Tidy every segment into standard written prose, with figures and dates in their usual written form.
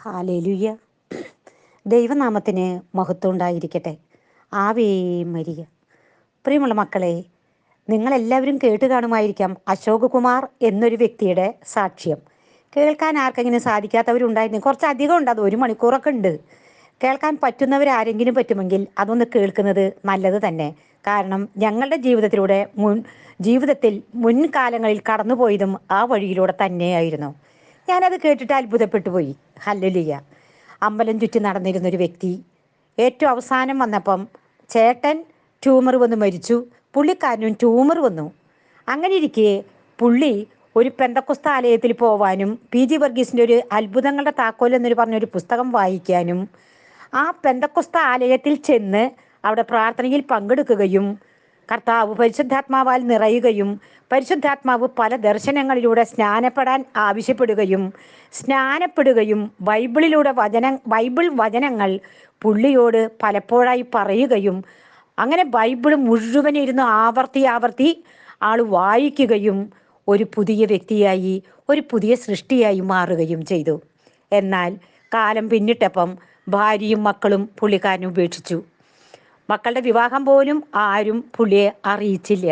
Hallelujah. ദൈവനാമത്തിന് മഹത്വം ഉണ്ടായിരിക്കട്ടെ. Ave Maria. പ്രിയമുള്ള മക്കളെ, നിങ്ങളെല്ലാവരും കേട്ട് കാണുമായിരിക്കാം അശോക് കുമാർ എന്നൊരു വ്യക്തിയുടെ സാക്ഷ്യം. കേൾക്കാൻ ആർക്കെങ്കിലും സാധിക്കാത്തവരുണ്ടായിരുന്നു. കുറച്ചധികം ഉണ്ട്, അത് 1 മണിക്കൂറൊക്കെ ഉണ്ട്. കേൾക്കാൻ പറ്റുന്നവരാരെങ്കിലും പറ്റുമെങ്കിൽ അതൊന്ന് കേൾക്കുന്നത് നല്ലത് തന്നെ. കാരണം ഞങ്ങളുടെ ജീവിതത്തിൽ മുൻകാലങ്ങളിൽ കടന്നുപോയതും ആ വഴിയിലൂടെ തന്നെയായിരുന്നു. ഞാനത് കേട്ടിട്ട് അത്ഭുതപ്പെട്ടു പോയി. ഹല്ലേലൂയ. അമ്പലം ചുറ്റി നടന്നിരുന്നൊരു വ്യക്തി ഏറ്റവും അവസാനം വന്നപ്പം ചേട്ടൻ ട്യൂമർ വന്ന് മരിച്ചു, പുള്ളിക്കാരനും ട്യൂമർ വന്നു. അങ്ങനെ ഇരിക്കെ പുള്ളി ഒരു പെന്തക്കോസ്ത ആലയത്തിൽ പോവാനും PG വർഗീസിൻ്റെ ഒരു അത്ഭുതങ്ങളുടെ താക്കോൽ എന്നൊരു പറഞ്ഞൊരു പുസ്തകം വായിക്കാനും ആ പെന്തക്കോസ്ത ആലയത്തിൽ ചെന്ന് അവിടെ പ്രാർത്ഥനയിൽ പങ്കെടുക്കുകയും കർത്താവ് പരിശുദ്ധാത്മാവാൽ നിറയുകയും പരിശുദ്ധാത്മാവ് പല ദർശനങ്ങളിലൂടെ സ്നാനപ്പെടാൻ ആവശ്യപ്പെടുകയും സ്നാനപ്പെടുകയും ബൈബിൾ വചനങ്ങൾ പുള്ളിയോട് പലപ്പോഴായി പറയുകയും അങ്ങനെ ബൈബിൾ മുഴുവൻ ഇരുന്ന് ആവർത്തി ആൾ വായിക്കുകയും ഒരു പുതിയ വ്യക്തിയായി, ഒരു പുതിയ സൃഷ്ടിയായി മാറുകയും ചെയ്തു. എന്നാൽ കാലം പിന്നിട്ടപ്പം ഭാര്യയും മക്കളും പുള്ളിക്കാരനെ ഉപേക്ഷിച്ചു. മക്കളുടെ വിവാഹം പോലും ആരും പുള്ളിയെ അറിയിച്ചില്ല.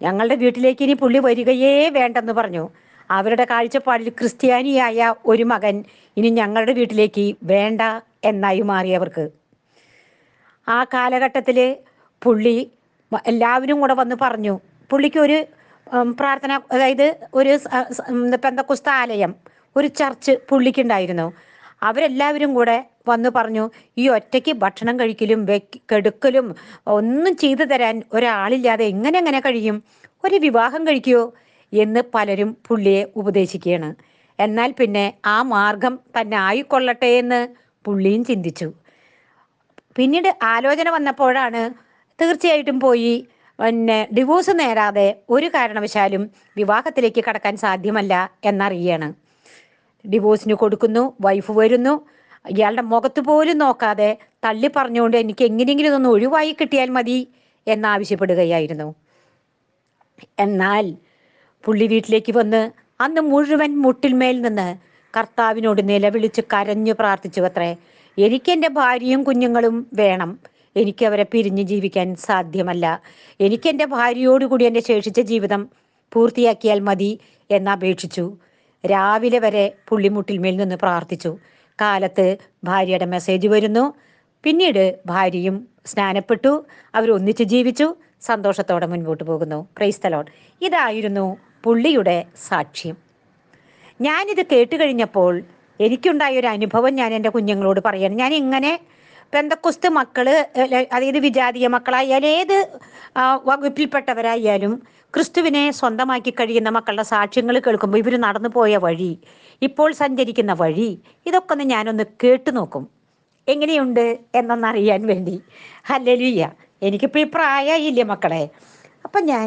ഞങ്ങളുടെ വീട്ടിലേക്ക് ഇനി പുള്ളി വരികയേ വേണ്ടെന്ന് പറഞ്ഞു. അവരുടെ കാഴ്ചപ്പാടിൽ ക്രിസ്ത്യാനിയായ ഒരു മകൻ ഇനി ഞങ്ങളുടെ വീട്ടിലേക്ക് വേണ്ട എന്നായി മാറിയവർക്ക്. ആ കാലഘട്ടത്തിൽ പുള്ളി എല്ലാവരും കൂടെ വന്ന് പറഞ്ഞു. പുള്ളിക്ക് ഒരു പ്രാർത്ഥന, അതായത് ഒരു പെന്തക്കോസ്ത ആലയം, ഒരു ചർച്ച് പുള്ളിക്കുണ്ടായിരുന്നു. അവരെല്ലാവരും കൂടെ വന്ന് പറഞ്ഞു, ഈ ഒറ്റയ്ക്ക് ഭക്ഷണം കഴിക്കലും കെടുക്കലും ഒന്നും ചെയ്തു തരാൻ ഒരാളില്ലാതെ എങ്ങനെ കഴിയും, ഒരു വിവാഹം കഴിക്കുമോ എന്ന് പലരും പുള്ളിയെ ഉപദേശിക്കുകയാണ്. എന്നാൽ പിന്നെ ആ മാർഗം തന്നെ ആയിക്കൊള്ളട്ടെ എന്ന് പുള്ളിയും ചിന്തിച്ചു. പിന്നീട് ആലോചന വന്നപ്പോഴാണ് തീർച്ചയായിട്ടും പോയി ഡിവോഴ്സ് നേരാതെ ഒരു കാരണവശാലും വിവാഹത്തിലേക്ക് കടക്കാൻ സാധ്യമല്ല എന്നറിയാണ്. ഡിവോഴ്സിന് കൊടുക്കുന്നു, വൈഫ് വരുന്നു, ഇയാളുടെ മുഖത്ത് പോലും നോക്കാതെ തള്ളി പറഞ്ഞുകൊണ്ട് എനിക്ക് എങ്ങനെയെങ്കിലും ഇതൊന്ന് ഒഴിവായി കിട്ടിയാൽ മതി എന്നാവശ്യപ്പെടുകയായിരുന്നു. എന്നാൽ പുള്ളി വീട്ടിലേക്ക് വന്ന് അന്ന് മുഴുവൻ മുട്ടിന്മേൽ നിന്ന് കർത്താവിനോട് നിലവിളിച്ച് കരഞ്ഞു പ്രാർത്ഥിച്ചു അത്രേ. എനിക്കെൻ്റെ ഭാര്യയും കുഞ്ഞുങ്ങളും വേണം, എനിക്കവരെ പിരിഞ്ഞ് ജീവിക്കാൻ സാധ്യമല്ല, എനിക്കെൻ്റെ ഭാര്യയോടുകൂടി എൻ്റെ ശേഷിച്ച ജീവിതം പൂർത്തിയാക്കിയാൽ മതി എന്നപേക്ഷിച്ചു. രാവിലെ വരെ പുള്ളി മുട്ടിന്മേൽ നിന്ന് പ്രാർത്ഥിച്ചു. കാലത്ത് ഭാര്യയുടെ മെസ്സേജ് വരുന്നു. പിന്നീട് ഭാര്യയും സ്നാനപ്പെട്ടു, അവരൊന്നിച്ച് ജീവിച്ചു, സന്തോഷത്തോടെ മുൻപോട്ട് പോകുന്നു. Praise the Lord. ഇതായിരുന്നു പുള്ളിയുടെ സാക്ഷ്യം. ഞാനിത് കേട്ടുകഴിഞ്ഞപ്പോൾ എനിക്കുണ്ടായൊരു അനുഭവം ഞാൻ എൻ്റെ കുഞ്ഞുങ്ങളോട് പറയണം. ഞാൻ ഇങ്ങനെ പെന്തക്കോസ്ത് മക്കൾ, അതായത് വിജാതീയ മക്കളായാലും ഏത് വകുപ്പിൽപ്പെട്ടവരായാലും ക്രിസ്തുവിനെ സ്വന്തമാക്കി കഴിയുന്ന മക്കളുടെ സാക്ഷ്യങ്ങൾ കേൾക്കുമ്പോൾ ഇവർ നടന്നു പോയ വഴി, ഇപ്പോൾ സഞ്ചരിക്കുന്ന വഴി, ഇതൊക്കെ ഒന്ന് ഞാനൊന്ന് കേട്ടു നോക്കും, എങ്ങനെയുണ്ട് എന്നൊന്നറിയാൻ വേണ്ടി. ഹല്ലേലൂയ. എനിക്കിപ്പോൾ ഈ പ്രായമായില്ലേ മക്കളെ. അപ്പം ഞാൻ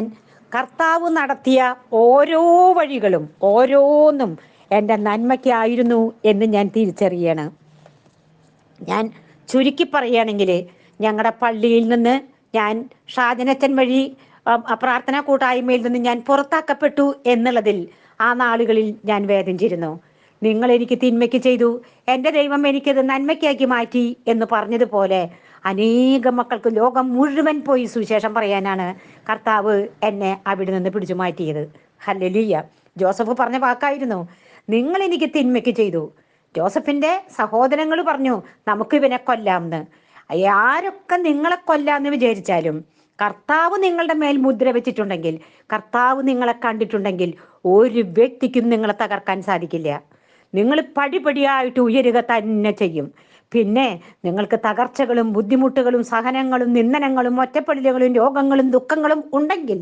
കർത്താവ് നടത്തിയ ഓരോ വഴികളും ഓരോന്നും എൻ്റെ നന്മയ്ക്കായിരുന്നു എന്ന് ഞാൻ തിരിച്ചറിയണം. ഞാൻ ചുരുക്കി പറയുകയാണെങ്കിൽ ഞങ്ങളുടെ പള്ളിയിൽ നിന്ന് ഞാൻ ഷാജനച്ചൻ വഴി പ്രാർത്ഥനാ കൂട്ടായ്മയിൽ നിന്ന് ഞാൻ പുറത്താക്കപ്പെട്ടു എന്നുള്ളതിൽ ആ നാളുകളിൽ ഞാൻ വേദനിച്ചിരുന്നു. നിങ്ങൾ എനിക്ക് തിന്മയ്ക്ക് ചെയ്തു, എൻ്റെ ദൈവം എനിക്കത് നന്മയ്ക്കാക്കി മാറ്റി എന്ന് പറഞ്ഞതുപോലെ അനേകം മക്കൾക്ക് ലോകം മുഴുവൻ പോയി സുവിശേഷം പറയാനാണ് കർത്താവ് എന്നെ അവിടെ നിന്ന് പിടിച്ചു മാറ്റിയത്. ഹല്ലേലൂയ. ജോസഫ് പറഞ്ഞ വാക്കായിരുന്നു, നിങ്ങൾ എനിക്ക് തിന്മയ്ക്ക് ചെയ്തു. ജോസഫിൻ്റെ സഹോദരങ്ങൾ പറഞ്ഞു നമുക്ക് ഇവനെ കൊല്ലാമെന്ന്. ആരൊക്കെ നിങ്ങളെ കൊല്ലാമെന്ന് വിചാരിച്ചാലും കർത്താവ് നിങ്ങളുടെ മേൽ മുദ്ര വെച്ചിട്ടുണ്ടെങ്കിൽ, കർത്താവ് നിങ്ങളെ കണ്ടിട്ടുണ്ടെങ്കിൽ ഒരു വ്യക്തിക്കും നിങ്ങളെ തകർക്കാൻ സാധിക്കില്ല. നിങ്ങൾ പടിപടിയായിട്ട് ഉയരുക തന്നെ ചെയ്യും. പിന്നെ നിങ്ങൾക്ക് തകർച്ചകളും ബുദ്ധിമുട്ടുകളും സഹനങ്ങളും നിന്ദനങ്ങളും ഒറ്റപ്പെടലുകളും രോഗങ്ങളും ദുഃഖങ്ങളും ഉണ്ടെങ്കിൽ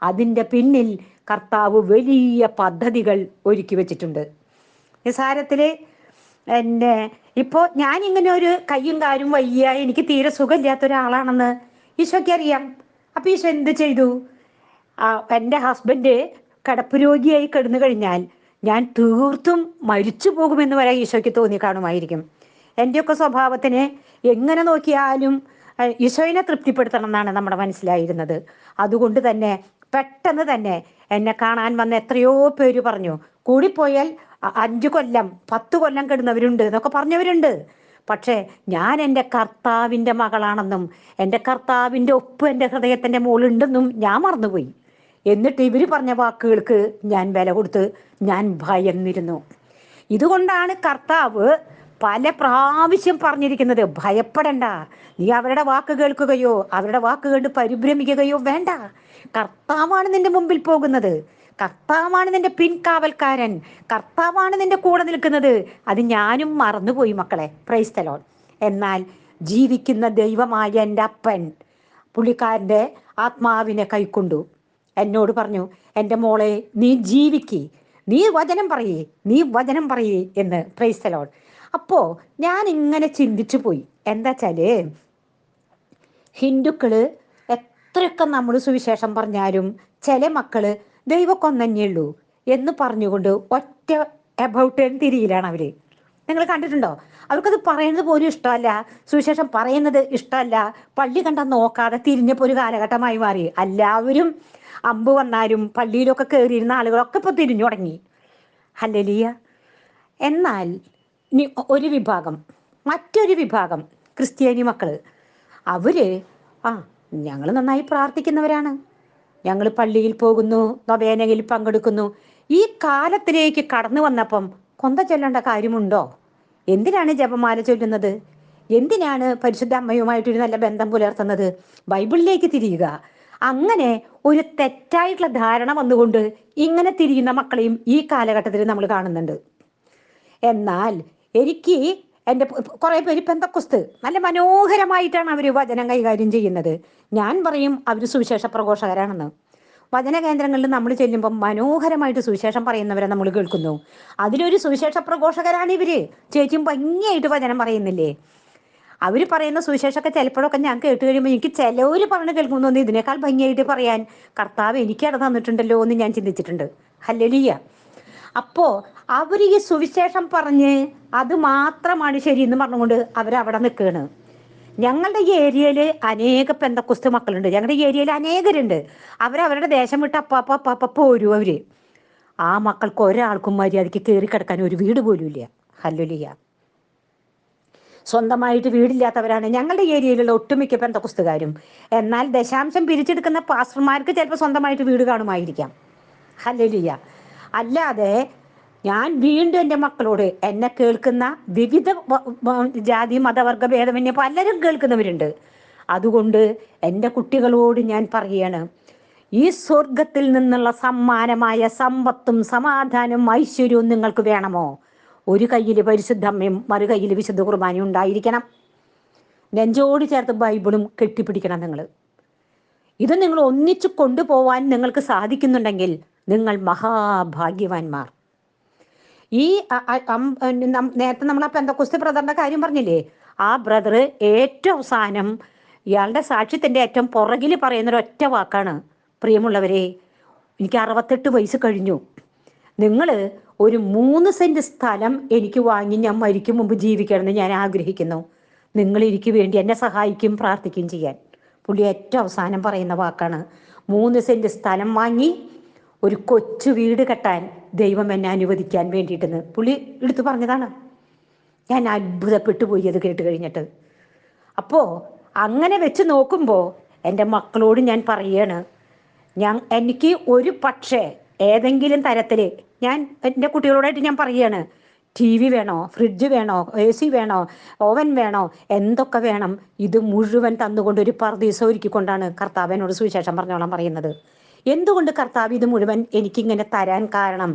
അതിൻ്റെ പിന്നിൽ കർത്താവ് വലിയ പദ്ധതികൾ ഒരുക്കി വെച്ചിട്ടുണ്ട്. നിസാരത്തിൽ ഇപ്പോൾ ഞാനിങ്ങനെ ഒരു കയ്യും കാലും വയ്യ, എനിക്ക് തീരെ സുഖമില്ലാത്ത ഒരാളാണെന്ന് ഈശോയ്ക്ക് അറിയാം. അപ്പം ഈശോ എന്ത് ചെയ്തു? എൻ്റെ ഹസ്ബൻഡ് കിടപ്പ് രോഗിയായി കിടന്നു കഴിഞ്ഞാൽ ഞാൻ തീർത്തും മരിച്ചു പോകുമെന്ന് വരെ ഈശോയ്ക്ക് തോന്നി കാണുമായിരിക്കും. എൻ്റെയൊക്കെ സ്വഭാവത്തിന് എങ്ങനെ നോക്കിയാലും ഈശോയിനെ തൃപ്തിപ്പെടുത്തണം എന്നാണ് നമ്മുടെ മനസ്സിലായിരുന്നത്. അതുകൊണ്ട് തന്നെ പെട്ടെന്ന് തന്നെ എന്നെ കാണാൻ വന്ന എത്രയോ പേര് പറഞ്ഞു, കൂടിപ്പോയാൽ 5 കൊല്ലം 10 കൊല്ലം കിടന്നവരുണ്ട് എന്നൊക്കെ പറഞ്ഞവരുണ്ട്. പക്ഷേ ഞാൻ എൻ്റെ കർത്താവിൻ്റെ മകളാണെന്നും എൻ്റെ കർത്താവിൻ്റെ ഒപ്പ് എൻ്റെ ഹൃദയത്തിൻ്റെ മുകളിലുണ്ടെന്നും ഞാൻ മറന്നുപോയി. എന്നിട്ട് ഇവർ പറഞ്ഞ വാക്കുകൾക്ക് ഞാൻ വില കൊടുത്ത് ഞാൻ ഭയന്നിരുന്നു. ഇതുകൊണ്ടാണ് കർത്താവ് പല പ്രാവശ്യം പറഞ്ഞിരിക്കുന്നത്, ഭയപ്പെടണ്ട, നീ അവരുടെ വാക്ക് കേൾക്കുകയോ അവരുടെ വാക്ക് കേട്ട് പരിഭ്രമിക്കുകയോ വേണ്ട. കർത്താവാണ് നിന്റെ മുമ്പിൽ പോകുന്നത്, കർത്താവാണ് നിന്റെ പിൻകാവൽക്കാരൻ, കർത്താവാണ് നിന്റെ കൂടെ നിൽക്കുന്നത്. അത് ഞാനും മറന്നുപോയി മക്കളെ. Praise the Lord. എന്നാൽ ജീവിക്കുന്ന ദൈവമായ എൻ്റെ അപ്പൻ പുള്ളിക്കാരൻ്റെ ആത്മാവിനെ കൈക്കൊണ്ടു എന്നോട് പറഞ്ഞു, എൻ്റെ മോളെ നീ ജീവിക്ക്, നീ വചനം പറയേ, നീ വചനം പറയേ എന്ന്. Praise the Lord. അപ്പോൾ ഞാൻ ഇങ്ങനെ ചിന്തിച്ചു പോയി. എന്താ വെച്ചാല് ഹിന്ദുക്കള് എത്രയൊക്കെ നമ്മൾ സുവിശേഷം പറഞ്ഞാലും ചില മക്കള് ദൈവക്കൊന്നേയുള്ളൂ എന്ന് പറഞ്ഞുകൊണ്ട് ഒറ്റ എബൌട്ട് തിരിയിലാണ് അവര്. നിങ്ങൾ കണ്ടിട്ടുണ്ടോ? അവർക്കത് പറയുന്നത് പോലും ഇഷ്ടമല്ല, സുവിശേഷം പറയുന്നത് ഇഷ്ടമല്ല, പള്ളി കണ്ടാൽ നോക്കാതെ തിരിഞ്ഞപ്പോൾ ഒരു കാലഘട്ടമായി മാറി. എല്ലാവരും അമ്പ് വന്നാലും പള്ളിയിലൊക്കെ കയറിയിരുന്ന ആളുകളൊക്കെ ഇപ്പോൾ തിരിഞ്ഞു തുടങ്ങി. ഹല്ലേലൂയ. എന്നാൽ ഒരു വിഭാഗം, മറ്റൊരു വിഭാഗം ക്രിസ്ത്യാനി മക്കള് അവര് ഞങ്ങൾ നന്നായി പ്രാർത്ഥിക്കുന്നവരാണ്, ഞങ്ങൾ പള്ളിയിൽ പോകുന്നു, നൊവേനയിൽ പങ്കെടുക്കുന്നു. ഈ കാലത്തിലേക്ക് കടന്നു വന്നപ്പം കൊന്ത ചൊല്ലേണ്ട കാര്യമുണ്ടോ? എന്തിനാണ് ജപമാല ചൊല്ലുന്നത്? എന്തിനാണ് പരിശുദ്ധ അമ്മയുമായിട്ടൊരു നല്ല ബന്ധം പുലർത്തുന്നത്? ബൈബിളിലേക്ക് തിരിയുക. അങ്ങനെ ഒരു തെറ്റായിട്ടുള്ള ധാരണ വന്നുകൊണ്ട് ഇങ്ങനെ തിരിയുന്ന മക്കളെയും ഈ കാലഘട്ടത്തിൽ നമ്മൾ കാണുന്നുണ്ട്. എന്നാൽ എനിക്ക് എൻ്റെ കുറേ പേര് പെന്തക്കോസ്ത് നല്ല മനോഹരമായിട്ടാണ് അവർ വചനം കൈകാര്യം ചെയ്യുന്നത്. ഞാൻ പറയും അവർ സുവിശേഷ പ്രഘോഷകരാണെന്ന്. വചന കേന്ദ്രങ്ങളിൽ നമ്മൾ ചെല്ലുമ്പം മനോഹരമായിട്ട് സുവിശേഷം പറയുന്നവരെ നമ്മൾ കേൾക്കുന്നു. അതിലൊരു സുവിശേഷ പ്രഘോഷകരാണ് ഇവര്. ചേച്ചിയും ഭംഗിയായിട്ട് വചനം പറയുന്നില്ലേ? അവർ പറയുന്ന സുവിശേഷമൊക്കെ ചിലപ്പോഴൊക്കെ ഞാൻ കേട്ട് കഴിയുമ്പോൾ എനിക്ക് ചിലവർ പറഞ്ഞ് കേൾക്കുമെന്ന് ഇതിനേക്കാൾ ഭംഗിയായിട്ട് പറയാൻ കർത്താവ് എനിക്ക് ഇട തന്നിട്ടുണ്ടല്ലോ എന്ന് ഞാൻ ചിന്തിച്ചിട്ടുണ്ട്. ഹല്ലേലൂയ. അപ്പോൾ അവർ ഈ സുവിശേഷം പറഞ്ഞ് അത് മാത്രമാണ് ശരി എന്ന് പറഞ്ഞുകൊണ്ട് അവരവിടെ നിൽക്കുകയാണ്. ഞങ്ങളുടെ ഈ ഏരിയയിൽ അനേക പെന്തക്കോസ്ത് മക്കളുണ്ട്, ഞങ്ങളുടെ ഈ ഏരിയയിൽ അനേകരുണ്ട്. അവരവരുടെ ദേശം വിട്ട് അപ്പ പോരും. അവര് ആ മക്കൾക്ക് ഒരാൾക്കും മര്യാദയ്ക്ക് കയറി കിടക്കാൻ ഒരു വീട് പോലും ഇല്ല. ഹല്ലേലൂയ. സ്വന്തമായിട്ട് വീടില്ലാത്തവരാണ് ഞങ്ങളുടെ ഏരിയയിലുള്ള ഒട്ടുമിക്ക പെന്തക്കോസ്തുകാരും. എന്നാൽ ദശാംശം പിരിച്ചെടുക്കുന്ന പാസ്റ്റർമാർക്ക് ചിലപ്പോൾ സ്വന്തമായിട്ട് വീട് കാണുമായിരിക്കാം. ഹല്ലേലൂയ. അല്ലാതെ ഞാൻ വീണ്ടും എൻ്റെ മക്കളോട്, എന്നെ കേൾക്കുന്ന വിവിധ ജാതി മതവർഗ ഭേദമന്യേ പലരും കേൾക്കുന്നവരുണ്ട്. അതുകൊണ്ട് എൻ്റെ കുട്ടികളോട് ഞാൻ പറയുകയാണ്, ഈ സ്വർഗത്തിൽ നിന്നുള്ള സമ്മാനമായ സമ്പത്തും സമാധാനവും ഐശ്വര്യവും നിങ്ങൾക്ക് വേണമോ? ഒരു കയ്യിൽ പരിശുദ്ധമ്മയും മറു കയ്യിൽ വിശുദ്ധ കുർബാനയും ഉണ്ടായിരിക്കണം. നെഞ്ചോട് ചേർത്ത് ബൈബിളും കെട്ടിപ്പിടിക്കണം. ഇത് നിങ്ങൾ ഒന്നിച്ചു കൊണ്ടുപോവാൻ നിങ്ങൾക്ക് സാധിക്കുന്നുണ്ടെങ്കിൽ നിങ്ങൾ മഹാഭാഗ്യവാന്മാർ. ഈ നേരത്തെ നമ്മൾ ആ പെന്തക്കോസ്ത് ബ്രദറിന്റെ കാര്യം പറഞ്ഞില്ലേ, ആ ബ്രദർ ഏറ്റവും അവസാനം ഇയാളുടെ സാക്ഷ്യത്തിൻ്റെ ഏറ്റവും പുറകിൽ പറയുന്നൊരൊറ്റ വാക്കാണ്, പ്രിയമുള്ളവരെ, എനിക്ക് 68 വയസ്സ് കഴിഞ്ഞു, നിങ്ങൾ ഒരു 3 സെന്റ് സ്ഥലം എനിക്ക് വാങ്ങി ഞാൻ മരിക്കും മുമ്പ് ജീവിക്കണമെന്ന് ഞാൻ ആഗ്രഹിക്കുന്നു, നിങ്ങൾ എനിക്ക് വേണ്ടി എന്നെ സഹായിക്കും പ്രാർത്ഥിക്കുകയും ചെയ്യാൻ. പുള്ളി ഏറ്റവും അവസാനം പറയുന്ന വാക്കാണ് 3 സെന്റ് സ്ഥലം വാങ്ങി ഒരു കൊച്ചു വീട് കെട്ടാൻ ദൈവം എന്നെ അനുവദിക്കാൻ വേണ്ടിയിട്ടെന്ന് പുള്ളി എടുത്തു പറഞ്ഞതാണ്. ഞാൻ അത്ഭുതപ്പെട്ടു പോയി അത് കേട്ട് കഴിഞ്ഞിട്ട്. അപ്പോൾ അങ്ങനെ വെച്ച് നോക്കുമ്പോൾ എൻ്റെ മക്കളോട് ഞാൻ പറയുകയാണ്, എനിക്ക് ഒരു പക്ഷേ ഏതെങ്കിലും തരത്തിൽ ഞാൻ എൻ്റെ കുട്ടികളോടായിട്ട് ഞാൻ പറയുകയാണ്, TV വേണോ, ഫ്രിഡ്ജ് വേണോ, AC വേണോ, ഓവൻ വേണോ, എന്തൊക്കെ വേണം, ഇത് മുഴുവൻ തന്നുകൊണ്ട് ഒരു പർദീസ ഒരുക്കിക്കൊണ്ടാണ് കർത്താവ് എന്നോട് സുവിശേഷം പറഞ്ഞോളാൻ പറയുന്നത്. എന്തുകൊണ്ട് കർത്താവ് ഇത് മുഴുവൻ എനിക്കിങ്ങനെ തരാൻ കാരണം?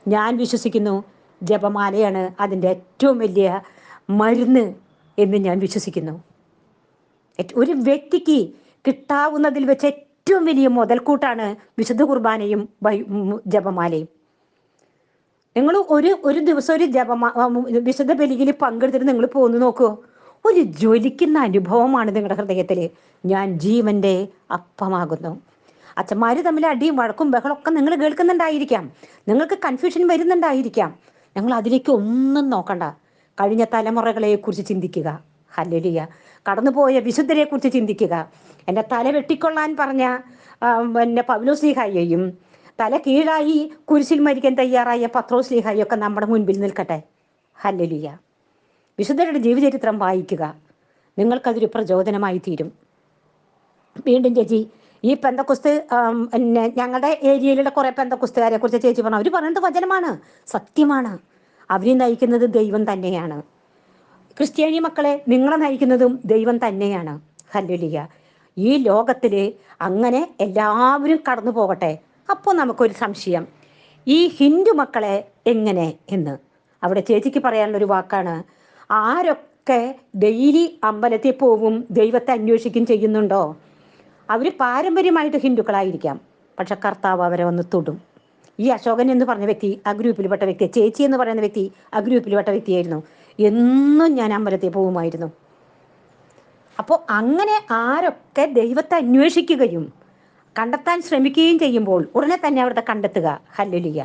ഞാൻ വിശ്വസിക്കുന്നു ജപമാലയാണ് അതിൻ്റെ ഏറ്റവും വലിയ മരുന്ന് എന്ന് ഞാൻ വിശ്വസിക്കുന്നു. ഒരു വ്യക്തിക്ക് കിട്ടാവുന്നതിൽ വെച്ച് ഏറ്റവും വലിയ മുതൽക്കൂട്ടാണ് വിശുദ്ധ കുർബാനയും ജപമാലയും. നിങ്ങൾ ഒരു ദിവസം ഒരു വിശുദ്ധ ബലിയിൽ പങ്കെടുത്തിട്ട് നിങ്ങൾ പോന്നു നോക്കുമോ? ഒരു ജ്വലിക്കുന്ന അനുഭവമാണ് നിങ്ങളുടെ ഹൃദയത്തിൽ. ഞാൻ ജീവന്റെ അപ്പമാകുന്നു. അച്ഛന്മാർ തമ്മിൽ അടിയും വഴക്കും ബഹളമൊക്കെ നിങ്ങൾ കേൾക്കുന്നുണ്ടായിരിക്കാം, നിങ്ങൾക്ക് കൺഫ്യൂഷൻ വരുന്നുണ്ടായിരിക്കാം. ഞങ്ങൾ അതിലേക്ക് ഒന്നും നോക്കണ്ട. കഴിഞ്ഞ തലമുറകളെ കുറിച്ച് ചിന്തിക്കുക. ഹല്ലേലൂയ. കടന്നുപോയ വിശുദ്ധരെ കുറിച്ച് ചിന്തിക്കുക. എൻ്റെ തല വെട്ടിക്കൊള്ളാൻ പറഞ്ഞ പൗലോസ്ലീഹായെയും തല കീഴായി കുരിശിൽ മരിക്കാൻ തയ്യാറായ പത്രോസ് ലീഹായൊക്കെ നമ്മുടെ മുൻപിൽ നിൽക്കട്ടെ. ഹല്ലേലൂയ. വിശുദ്ധരുടെ ജീവചരിത്രം വായിക്കുക, നിങ്ങൾക്കതൊരു പ്രചോദനമായി തീരും. വീണ്ടും ചേച്ചി, ഈ പെന്തക്കുസ്ത് ഞങ്ങളുടെ ഏരിയയിലുള്ള കുറേ പെന്തക്കുസ്തുകാരെ കുറിച്ച് ചേച്ചി പറഞ്ഞു. അവർ പറയുന്നത് വചനമാണ്, സത്യമാണ്. അവരെ നയിക്കുന്നത് ദൈവം തന്നെയാണ്. ക്രിസ്ത്യാനി മക്കളെ നിങ്ങളെ നയിക്കുന്നതും ദൈവം തന്നെയാണ്. ഹല്ലേലൂയ. ഈ ലോകത്തിൽ അങ്ങനെ എല്ലാവരും കടന്നു പോകട്ടെ. അപ്പോൾ നമുക്കൊരു സംശയം, ഈ ഹിന്ദു മക്കളെ എങ്ങനെ എന്ന് അവിടെ ചേച്ചിക്ക് പറയാനുള്ളൊരു വാക്കാണ്. ആരൊക്കെ ഡെയിലി അമ്പലത്തിൽ പോവും, ദൈവത്തെ അന്വേഷിക്കും ചെയ്യുന്നുണ്ടോ, അവർ പാരമ്പര്യമായിട്ട് ഹിന്ദുക്കളായിരിക്കാം. പക്ഷെ കർത്താവ് അവരെ വന്ന് തൊടും. ഈ അശോകൻ എന്ന് പറഞ്ഞ വ്യക്തി ആ ഗ്രൂപ്പിൽപ്പെട്ട വ്യക്തി, ചേച്ചി എന്ന് പറയുന്ന വ്യക്തി ആ ഗ്രൂപ്പിൽപ്പെട്ട വ്യക്തിയായിരുന്നു. എന്നും ഞാൻ അമ്പലത്തിൽ പോകുമായിരുന്നു. അപ്പോൾ അങ്ങനെ ആരൊക്കെ ദൈവത്തെ അന്വേഷിക്കുകയും കണ്ടെത്താൻ ശ്രമിക്കുകയും ചെയ്യുമ്പോൾ ഉടനെ തന്നെ അവിടുത്തെ കണ്ടെത്തുക. ഹല്ലേലൂയ.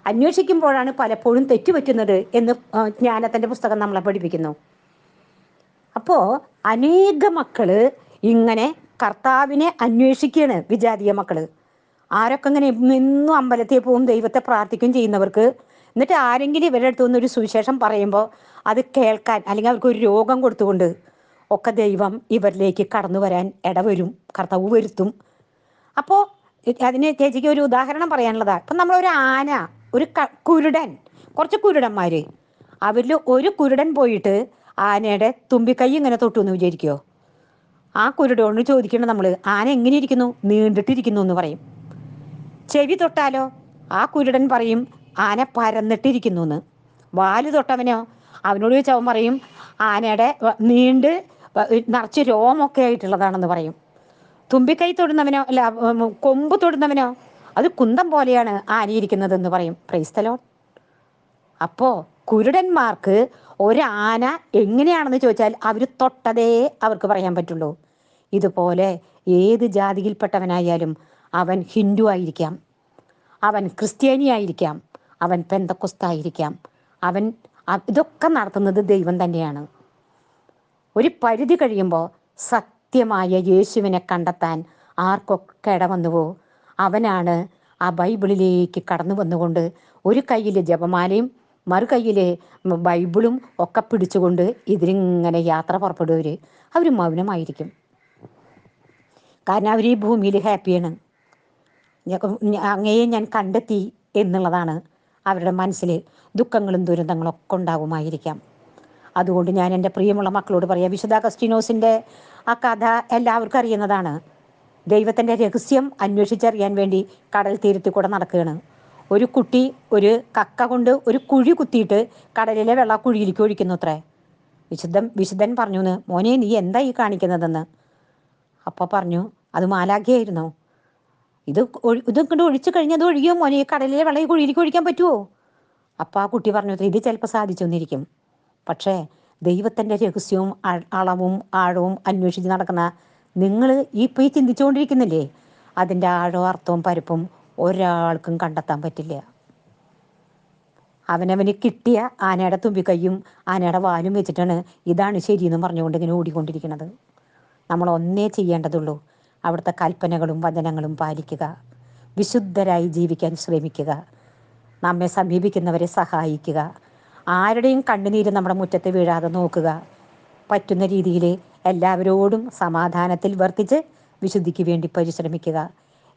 അന്വേഷിക്കുമ്പോഴാണ് പലപ്പോഴും തെറ്റുപറ്റുന്നത് എന്ന് ജ്ഞാനത്തിൻ്റെ പുസ്തകം നമ്മളെ പഠിപ്പിക്കുന്നു. അപ്പോൾ അനേക മക്കള് ഇങ്ങനെ കർത്താവിനെ അന്വേഷിക്കുകയാണ്, വിജാതീയ മക്കള്. ആരൊക്കെ ഇങ്ങനെ എന്നും അമ്പലത്തിൽ പോവും, ദൈവത്തെ പ്രാർത്ഥിക്കുകയും ചെയ്യുന്നവർക്ക്, എന്നിട്ട് ആരെങ്കിലും ഇവരുടെ അടുത്ത് നിന്നൊരു സുവിശേഷം പറയുമ്പോൾ അത് കേൾക്കാൻ, അല്ലെങ്കിൽ അവർക്ക് ഒരു രോഗം കൊടുത്തുകൊണ്ട് ഒക്കെ ദൈവം ഇവരിലേക്ക് കടന്നു വരാൻ ഇടവരും, കർത്താവ് വരുത്തും. അപ്പോൾ അതിന് ചേച്ചിക്ക് ഒരു ഉദാഹരണം പറയാനുള്ളതാണ്. ഇപ്പം നമ്മളൊരു ആന, ഒരു കുരുടൻ, കുറച്ച് കുരുടന്മാർ, അവരിൽ ഒരു കുരുടൻ പോയിട്ട് ആനയുടെ തുമ്പിക്കൈ ഇങ്ങനെ തൊട്ടു എന്ന് വിചാരിക്കുമോ? ആ കുരുടോട് ചോദിക്കേണ്ടത് നമ്മൾ, ആന എങ്ങനെ ഇരിക്കുന്നു? നീണ്ടിട്ടിരിക്കുന്നു എന്ന് പറയും. ചെവി തൊട്ടാലോ? ആ കുരുടൻ പറയും ആന പരന്നിട്ടിരിക്കുന്നു എന്ന്. വാല് തൊട്ടവനോ? അവനോട് ചോദിച്ചാൽ അവൻ പറയും ആനയുടെ നീണ്ട് നിറച്ച് രോമൊക്കെ ആയിട്ടുള്ളതാണെന്ന് പറയും. തുമ്പിക്കൈ തൊടുന്നവനോ, അല്ല കൊമ്പ് തൊടുന്നവനോ, അത് കുന്തം പോലെയാണ് ആനയിരിക്കുന്നതെന്ന് പറയും. Praise the Lord. അപ്പോൾ കുരുടന്മാർക്ക് ഒരാന എങ്ങനെയാണെന്ന് ചോദിച്ചാൽ അവർ തൊട്ടതേ അവർക്ക് പറയാൻ പറ്റുള്ളൂ. ഇതുപോലെ ഏത് ജാതിയിൽപ്പെട്ടവനായാലും അവൻ ഹിന്ദു ആയിരിക്കാം, അവൻ ക്രിസ്ത്യാനി ആയിരിക്കാം, അവൻ പെന്തക്കോസ്തായിരിക്കാം, അവൻ ഇതൊക്കെ നടത്തുന്നത് ദൈവം തന്നെയാണ്. ഒരു പരിധി കഴിയുമ്പോൾ സത്യമായ യേശുവിനെ കണ്ടെത്താൻ ആർക്കൊക്കെ ഇടവന്നുവോ അവനാണ് ആ ബൈബിളിലേക്ക് കടന്നു വന്നുകൊണ്ട് ഒരു കയ്യിൽ ജപമാലയും മറു കയ്യിൽ ബൈബിളും ഒക്കെ പിടിച്ചുകൊണ്ട് ഇതിലിങ്ങനെ യാത്ര പുറപ്പെടുവർ. അവർ മൗനമായിരിക്കും. കാരണം അവർ ഈ ഭൂമിയിൽ ഹാപ്പിയാണ്. അങ്ങയെ ഞാൻ കണ്ടെത്തി എന്നുള്ളതാണ് അവരുടെ മനസ്സിൽ. ദുഃഖങ്ങളും ദുരന്തങ്ങളും ഒക്കെ ഉണ്ടാകുമായിരിക്കാം. അതുകൊണ്ട് ഞാൻ എൻ്റെ പ്രിയമുള്ള മക്കളോട് പറയാം, വിശുദ്ധ അഗസ്തീനോസിൻ്റെ ആ കഥ എല്ലാവർക്കും അറിയുന്നതാണ്. ദൈവത്തിൻ്റെ രഹസ്യം അന്വേഷിച്ചറിയാൻ വേണ്ടി കടൽ തീരത്തിൽ കൂടെ നടക്കുകയാണ്. ഒരു കുട്ടി ഒരു കക്ക കൊണ്ട് ഒരു കുഴി കുത്തിയിട്ട് കടലിലെ വെള്ളം ആ കുഴിയിലേക്ക് ഒഴിക്കുന്നു അത്രേ. വിശുദ്ധൻ പറഞ്ഞു, മോനെ നീ എന്താ ഈ കാണിക്കുന്നതെന്ന്. അപ്പോൾ പറഞ്ഞു, അത് മാലാഖയായിരുന്നു. ഇതൊക്കെ ഒഴിച്ചു കഴിഞ്ഞാൽ അത് ഒഴിയോ മോനെ? ഈ കടലിലെ വെള്ളം ഈ കുഴിയിലേക്ക് ഒഴിക്കാൻ പറ്റുമോ? അപ്പോൾ ആ കുട്ടി പറഞ്ഞു, ഇത് ചിലപ്പോൾ സാധിച്ചൊന്നിരിക്കും. പക്ഷേ ദൈവത്തിൻ്റെ രഹസ്യവും അളവും ആഴവും അന്വേഷിച്ച് നടക്കുന്ന നിങ്ങൾ ഇപ്പോൾ ഈ ചിന്തിച്ചുകൊണ്ടിരിക്കുന്നില്ലേ, അതിൻ്റെ ആഴവും അർത്ഥവും പരപ്പും ഒരാൾക്കും കണ്ടെത്താൻ പറ്റില്ല. അവനവന് കിട്ടിയ ആനയുടെ തുമ്പിക്കൈയും ആനയുടെ വാലും വെച്ചിട്ടാണ് ഇതാണ് ശരിയെന്നും പറഞ്ഞുകൊണ്ട് ഇങ്ങനെ ഓടിക്കൊണ്ടിരിക്കുന്നത്. നമ്മൾ ഒന്നേ ചെയ്യേണ്ടതുള്ളൂ, അവിടുത്തെ കൽപ്പനകളും വചനങ്ങളും പാലിക്കുക, വിശുദ്ധരായി ജീവിക്കാൻ ശ്രമിക്കുക, നമ്മെ സമീപിക്കുന്നവരെ സഹായിക്കുക, ആരുടെയും കണ്ണുനീര് നമ്മുടെ മുറ്റത്ത് വീഴാതെ നോക്കുക, പറ്റുന്ന രീതിയിൽ എല്ലാവരോടും സമാധാനത്തിൽ വർത്തിച്ച് വിശുദ്ധിക്ക് വേണ്ടി പരിശ്രമിക്കുക.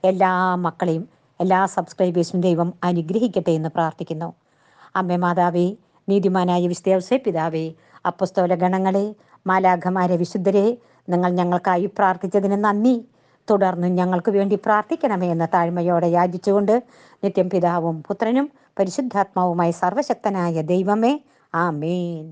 എല്ലാ മക്കളെയും എല്ലാ സബ്സ്ക്രൈബേഴ്സും ദൈവം അനുഗ്രഹിക്കട്ടെ എന്ന് പ്രാർത്ഥിക്കുന്നു. അമ്മേ മാതാവേ, നീതിമാനായ വിസ്തേവസേ പിതാവേ, അപ്പസ്തോല ഗണങ്ങളെ, മാലാഖമാരെ, വിശുദ്ധരെ, നിങ്ങൾ ഞങ്ങൾക്കായി പ്രാർത്ഥിച്ചതിന് നന്ദി. തുടർന്നും ഞങ്ങൾക്ക് വേണ്ടി പ്രാർത്ഥിക്കണമേ എന്ന താഴ്മയോടെ യാചിച്ചുകൊണ്ട് നിത്യം പിതാവും പുത്രനും പരിശുദ്ധാത്മാവുമായി സർവശക്തനായ ദൈവമേ, ആമേൻ.